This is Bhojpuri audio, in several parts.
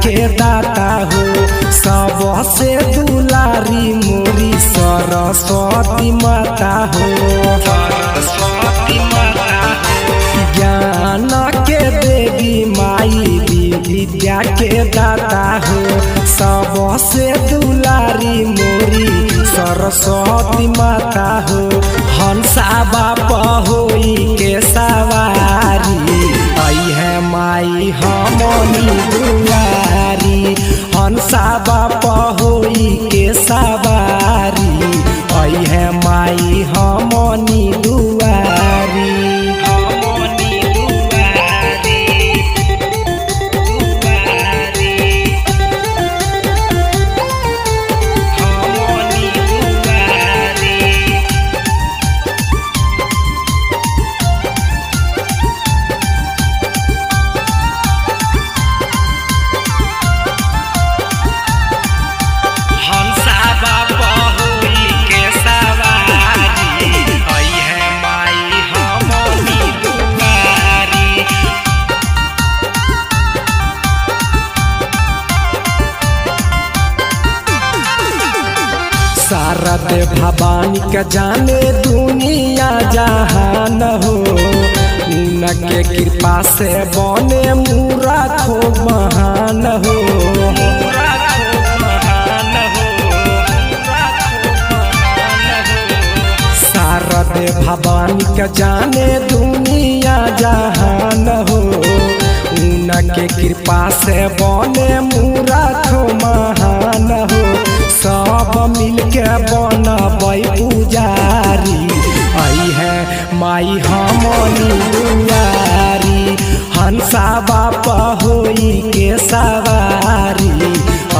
के दाता हो सबसे दुलारी मोरी सरस्वती माता हो। सरस्वती माता हो ज्ञान के देवी माई विद्या के दाता हो सबसे दुलारी मोरी सरस्वती माता हो। हंसा बाप होई के सवारी आई है माई हमनी दुआरी। हंसा बाप होई के सवारी आई है माई हमनी दुआरी। हमनी दुआरी दुआरी हमनी दुआरी। शारद भवानी का जाने दुनिया जहान हो उनके कृपा से बने मूरत हो महान हो। शारद भवानी का जाने दुनिया जहान हो उनके कृपा से बने मूरत हो महान हो। सब मिलके बनबै पुजारी आई है माई हमनी दुआरी। हंसा बाप होई के सवारी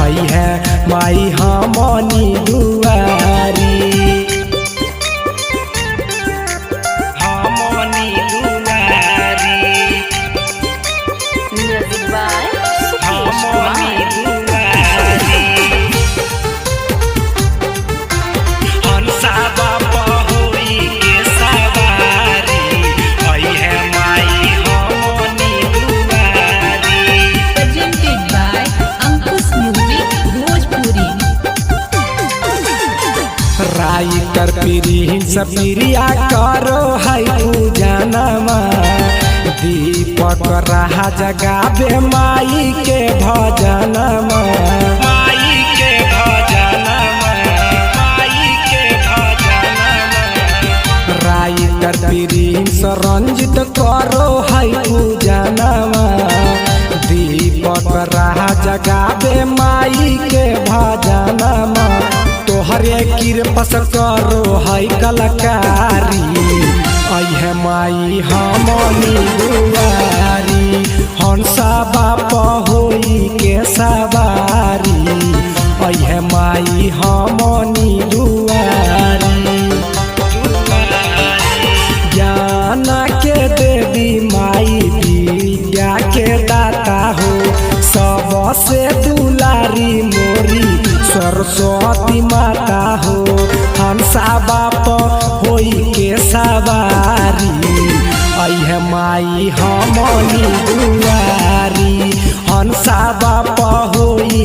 आई है माई हमनी दुआरी। हमनी दुआरी म्यूजिक बाय हमनी दुआरी। हंसा बाप होई के सवारी आई है माई हमनी दुआरी। presented by Ankush Music Bhojpuri। Writer पीरी सपिरिया करो है पूजनमा दीपक रहा जगावे माई के भजनमा। माई के भजनमा माई के भजनमा। राइटर पीरी रंजित करो है पूजनमा दीपक रहा जगावे माई के भजनमा। तोहरे कृपा करो है कलाकारी आई है माई हमनी दुआरी। हंसा बाप होई के सवारी आई है माई हमनी दुआरी। ज्ञान के देवी माई विद्या के दाता हो सबसे दुलारी मोरी सरस्वती माता हो। हंसा बाप होई के सवारी आई है माई हमनी दुआरी। हंसा बाप होई